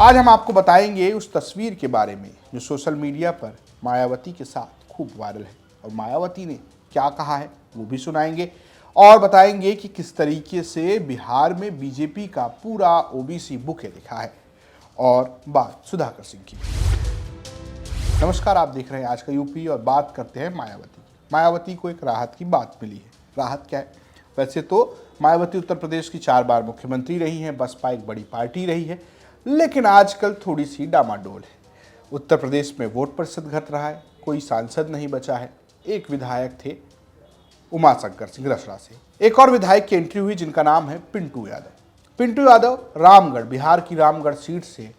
आज हम आपको बताएंगे उस तस्वीर के बारे में जो सोशल मीडिया पर मायावती के साथ खूब वायरल है, और मायावती ने क्या कहा है वो भी सुनाएंगे और बताएंगे कि किस तरीके से बिहार में बीजेपी का पूरा ओबीसी बुके दिखा है। और बात सुधाकर सिंह की। नमस्कार, आप देख रहे हैं आज का यूपी और बात करते हैं मायावती। मायावती को एक राहत की बात मिली है। राहत क्या है? वैसे तो मायावती उत्तर प्रदेश की 4 बार मुख्यमंत्री रही हैं, बसपा एक बड़ी पार्टी रही है, लेकिन आजकल थोड़ी सी डामाडोल है। उत्तर प्रदेश में वोट प्रतिशत घट रहा है, कोई सांसद नहीं बचा है। एक विधायक थे उमाशंकर सिंह रसड़ा से, एक और विधायक की एंट्री हुई जिनका नाम है पिंटू यादव। पिंटू यादव रामगढ़, बिहार की रामगढ़ सीट से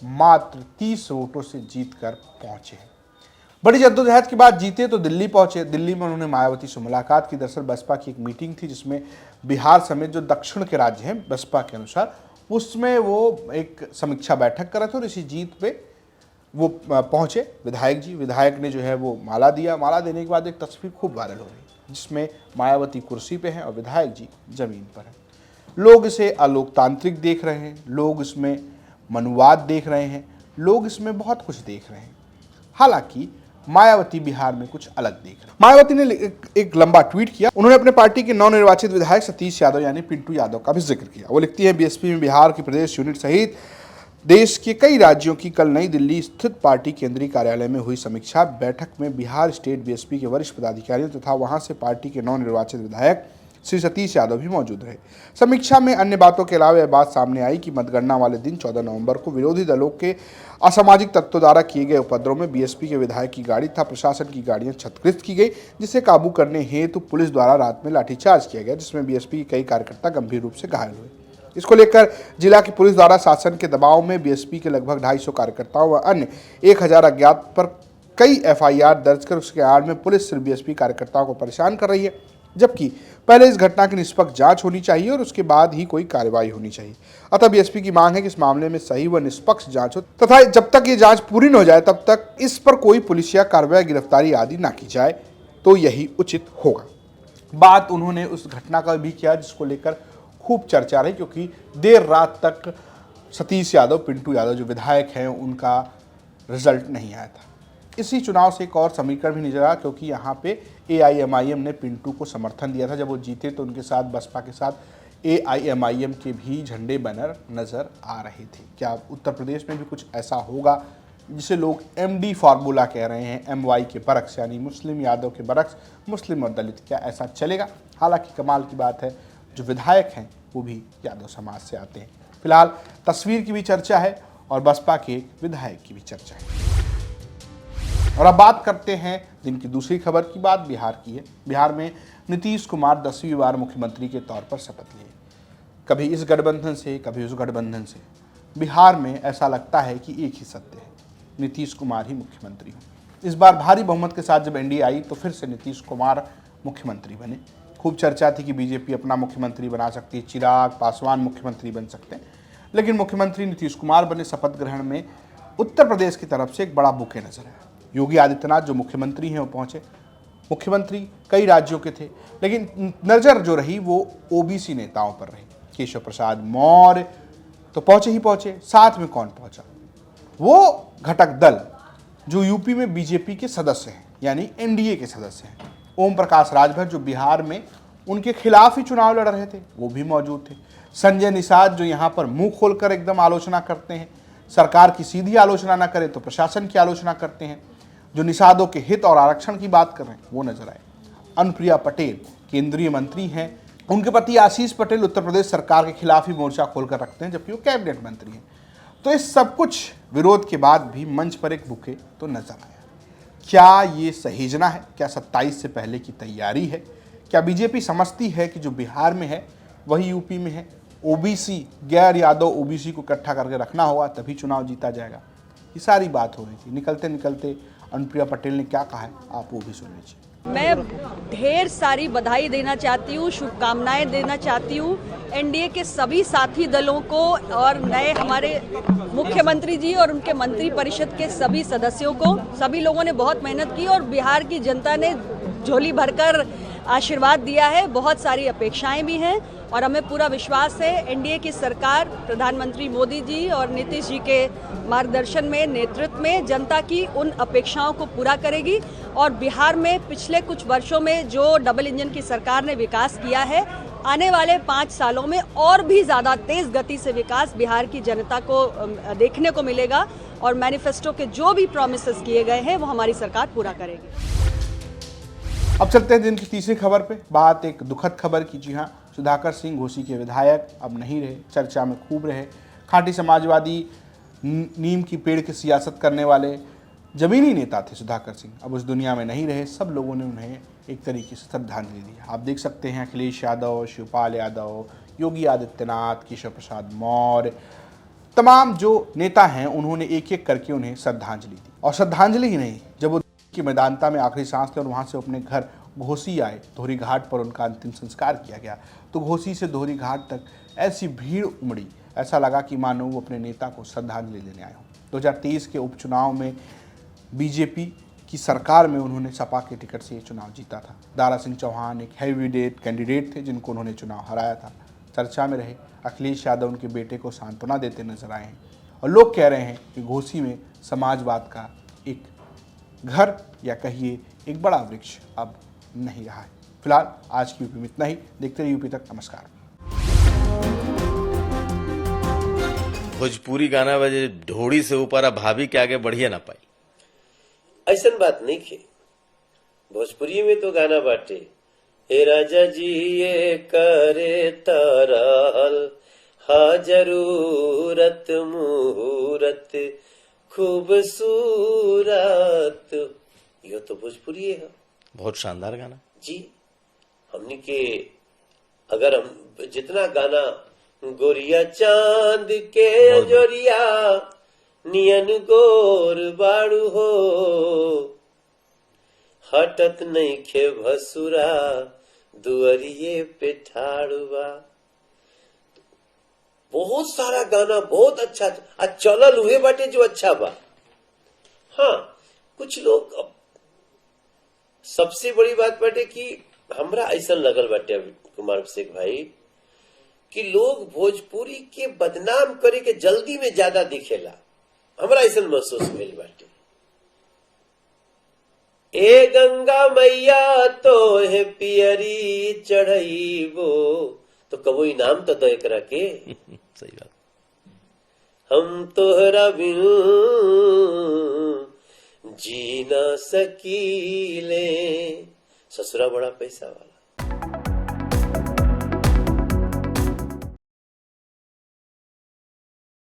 मात्र 30 वोटों से जीतकर पहुंचे हैं। बड़ी जद्दोजहद के बाद जीते तो दिल्ली पहुंचे। दिल्ली में उन्होंने मायावती से मुलाकात की। दरअसल बसपा की एक मीटिंग थी जिसमें बिहार समेत जो दक्षिण के राज्य हैं बसपा के अनुसार, उसमें वो एक समीक्षा बैठक कर रहे थे और इसी जीत पे वो पहुंचे विधायक जी। विधायक ने जो है वो माला दिया। माला देने के बाद एक तस्वीर खूब वायरल हो रही है जिसमें मायावती कुर्सी पे हैं और विधायक जी जमीन पर हैं। लोग इसे अलोकतांत्रिक देख रहे हैं, लोग इसमें मनुवाद देख रहे हैं, लोग इसमें बहुत कुछ देख रहे हैं। हालांकि मायावती बिहार में कुछ अलग देख रहे हैं। मायावती ने एक लंबा ट्वीट किया। उन्होंने अपने पार्टी के नवनिर्वाचित विधायक सतीश यादव यानी पिंटू यादव का भी जिक्र किया। वो लिखती है, बीएसपी में बिहार की प्रदेश यूनिट सहित देश के कई राज्यों की कल नई दिल्ली स्थित पार्टी केंद्रीय कार्यालय में हुई समीक्षा बैठक में बिहार स्टेट बीएसपी के वरिष्ठ पदाधिकारियों तथा वहां से पार्टी के नवनिर्वाचित विधायक श्री सतीश यादव भी मौजूद रहे। समीक्षा में अन्य बातों के अलावा यह बात सामने आई कि मतगणना वाले दिन 14 नवंबर को विरोधी दलों के असामाजिक तत्वों द्वारा किए गए उपद्रव में बीएसपी के विधायक की गाड़ी तथा प्रशासन की गाड़ियां क्षतग्रस्त की गई, जिसे काबू करने हेतु पुलिस द्वारा रात में लाठीचार्ज किया गया, जिसमें बीएसपी के कई कार्यकर्ता गंभीर रूप से घायल हुए। इसको लेकर जिला की पुलिस द्वारा शासन के दबाव में बीएसपी के लगभग 250 कार्यकर्ताओं व अन्य 1000 अज्ञात पर कई एफआईआर दर्ज कर उसके आड़ में पुलिस सिर्फ बीएसपी कार्यकर्ताओं को परेशान कर रही है, जबकि पहले इस घटना की निष्पक्ष जांच होनी चाहिए और उसके बाद ही कोई कार्रवाई होनी चाहिए। अतः बीएसपी की मांग है कि इस मामले में सही व निष्पक्ष जांच हो तथा जब तक ये जांच पूरी न हो जाए तब तक इस पर कोई पुलिसिया कार्रवाई, गिरफ्तारी आदि ना की जाए, तो यही उचित होगा। बात उन्होंने उस घटना का भी किया जिसको लेकर खूब चर्चा रही, क्योंकि देर रात तक सतीश यादव, पिंटू यादव जो विधायक हैं, उनका रिजल्ट नहीं आया था। इसी चुनाव से एक और समीकरण भी नजर आया, क्योंकि यहाँ पे एआईएमआईएम ने पिंटू को समर्थन दिया था। जब वो जीते तो उनके साथ बसपा के साथ एआईएमआईएम के भी झंडे बैनर नजर आ रहे थे। क्या उत्तर प्रदेश में भी कुछ ऐसा होगा जिसे लोग एमडी फार्मूला कह रहे हैं, एमवाई के बरक्स यानी मुस्लिम यादव के बरक्स, मुस्लिम और दलित, क्या ऐसा चलेगा? हालांकि कमाल की बात है जो विधायक हैं वो भी यादव समाज से आते हैं। फिलहाल तस्वीर की भी चर्चा है और बसपा के विधायक की भी चर्चा है। और अब बात करते हैं दिन की दूसरी खबर की। बात बिहार की है। बिहार में नीतीश कुमार 10वीं बार मुख्यमंत्री के तौर पर शपथ लिए। कभी इस गठबंधन से, कभी उस गठबंधन से। बिहार में ऐसा लगता है कि एक ही सत्य है, नीतीश कुमार ही मुख्यमंत्री हों। इस बार भारी बहुमत के साथ जब एनडीए आई तो फिर से नीतीश कुमार मुख्यमंत्री बने। खूब चर्चा थी कि बीजेपी अपना मुख्यमंत्री बना सकती है, चिराग पासवान मुख्यमंत्री बन सकते हैं, लेकिन मुख्यमंत्री नीतीश कुमार बने। शपथ ग्रहण में उत्तर प्रदेश की तरफ से एक बड़ा बुके नजर आया। योगी आदित्यनाथ जो मुख्यमंत्री हैं वो पहुंचे। मुख्यमंत्री कई राज्यों के थे, लेकिन नजर जो रही वो ओबीसी नेताओं पर रही। केशव प्रसाद मौर्य तो पहुंचे ही पहुंचे, साथ में कौन पहुंचा? वो घटक दल जो यूपी में बीजेपी के सदस्य हैं, यानी एनडीए के सदस्य हैं। ओम प्रकाश राजभर जो बिहार में उनके खिलाफ ही चुनाव लड़ रहे थे, वो भी मौजूद थे। संजय निषाद जो यहाँ पर मुंह खोलकर एकदम आलोचना करते हैं, सरकार की सीधी आलोचना ना करे तो प्रशासन की आलोचना करते हैं, जो निषादों के हित और आरक्षण की बात कर रहे हैं, वो नजर आए। अनुप्रिया पटेल केंद्रीय मंत्री हैं, उनके पति आशीष पटेल उत्तर प्रदेश सरकार के खिलाफ ही मोर्चा खोलकर रखते हैं, जबकि वो कैबिनेट मंत्री हैं। तो इस सब कुछ विरोध के बाद भी मंच पर एक बुके तो नजर आया। क्या ये सहेजना है? क्या 27 से पहले की तैयारी है? क्या बीजेपी समझती है कि जो बिहार में है वही यूपी में है? ओबीसी, गैर यादव ओबीसी को इकट्ठा करके रखना होगा तभी चुनाव जीता जाएगा। ये सारी बात हो रही थी। निकलते निकलते अनुप्रिया पटेल ने क्या कहा है आप वो भी सुन लीजिए। मैं ढेर सारी बधाई देना चाहती हूँ, शुभकामनाएं देना चाहती हूँ एनडीए के सभी साथी दलों को और नए हमारे मुख्यमंत्री जी और उनके मंत्री परिषद के सभी सदस्यों को। सभी लोगों ने बहुत मेहनत की और बिहार की जनता ने झोली भरकर आशीर्वाद दिया है। बहुत सारी अपेक्षाएं भी हैं और हमें पूरा विश्वास है एनडीए की सरकार प्रधानमंत्री मोदी जी और नीतीश जी के मार्गदर्शन में, नेतृत्व में जनता की उन अपेक्षाओं को पूरा करेगी। और बिहार में पिछले कुछ वर्षों में जो डबल इंजन की सरकार ने विकास किया है, आने वाले 5 सालों में और भी ज़्यादा तेज़ गति से विकास बिहार की जनता को देखने को मिलेगा। और मैनिफेस्टो के जो भी प्रॉमिसेस किए गए हैं वो हमारी सरकार पूरा करेगी। अब चलते हैं दिन की तीसरी खबर पे। बात एक दुखद खबर की। जी हाँ, सुधाकर सिंह घोसी के विधायक अब नहीं रहे, चर्चा में खूब रहे। खांटी समाजवादी नीम की पेड़ की सियासत करने वाले जमीनी नेता थे सुधाकर सिंह, अब उस दुनिया में नहीं रहे। सब लोगों ने उन्हें एक तरीके से श्रद्धांजलि दी। आप देख सकते हैं अखिलेश यादव, शिवपाल यादव, योगी आदित्यनाथ, केशव प्रसाद मौर्य, तमाम जो नेता हैं उन्होंने एक एक करके उन्हें श्रद्धांजलि दी। और श्रद्धांजलि ही नहीं, जब वो की मैदानता में आखिरी सांस थे और वहाँ से अपने घर घोसी आए, दोहरी घाट पर उनका अंतिम संस्कार किया गया, तो घोसी से दोहरी घाट तक ऐसी भीड़ उमड़ी, ऐसा लगा कि मानो वो अपने नेता को श्रद्धांजलि देने आए हों। 2023 के उपचुनाव में बीजेपी की सरकार में उन्होंने सपा के टिकट से ये चुनाव जीता था। दारा सिंह चौहान एक हैवीवेट कैंडिडेट थे जिनको उन्होंने चुनाव हराया था। चर्चा में रहे। अखिलेश यादव उनके बेटे को सांत्वना देते नजर आए हैं और लोग कह रहे हैं कि घोसी में समाजवाद का एक घर या कहिए एक बड़ा वृक्ष अब नहीं रहा है। फिलहाल आज की यूपी में इतना ही। देखते रहिए यूपी तक। नमस्कार। भोजपुरी गाना बजे ढोड़ी से ऊपर अब भाभी के आगे बढ़िए ना पाई। ऐसा बात नहीं खे, भोजपुरी में तो गाना बाटे, हे राजा जी ये करे तरहल हा जरूरत मुहूर्त खूबसूरत, यो तो भोजपुरी है। बहुत शानदार गाना जी। हमने के अगर हम जितना गाना गोरिया चांद के जोरिया नियन गोर बाड़ू हो, हटत नहीं खे भसुरा दुअरिये पे ठाड़ुआ। बहुत सारा गाना बहुत अच्छा चलल हुए बाटे जो अच्छा बा। हाँ, कुछ लोग, अब सबसे बड़ी बात बाटे कि हमरा ऐसा लगल बाटे कुमार अभिषेक भाई कि लोग भोजपुरी के बदनाम करे के जल्दी में ज्यादा दिखेला। हमरा ऐसा महसूस भेल बाटे। ए गंगा मैया तो है पियरी चढ़ाईबो, तो कबो इनाम तो दो एकरा के। सही बात। हम तोहरा बिन जी ना सकीले, ससुरा बड़ा पैसा वाला।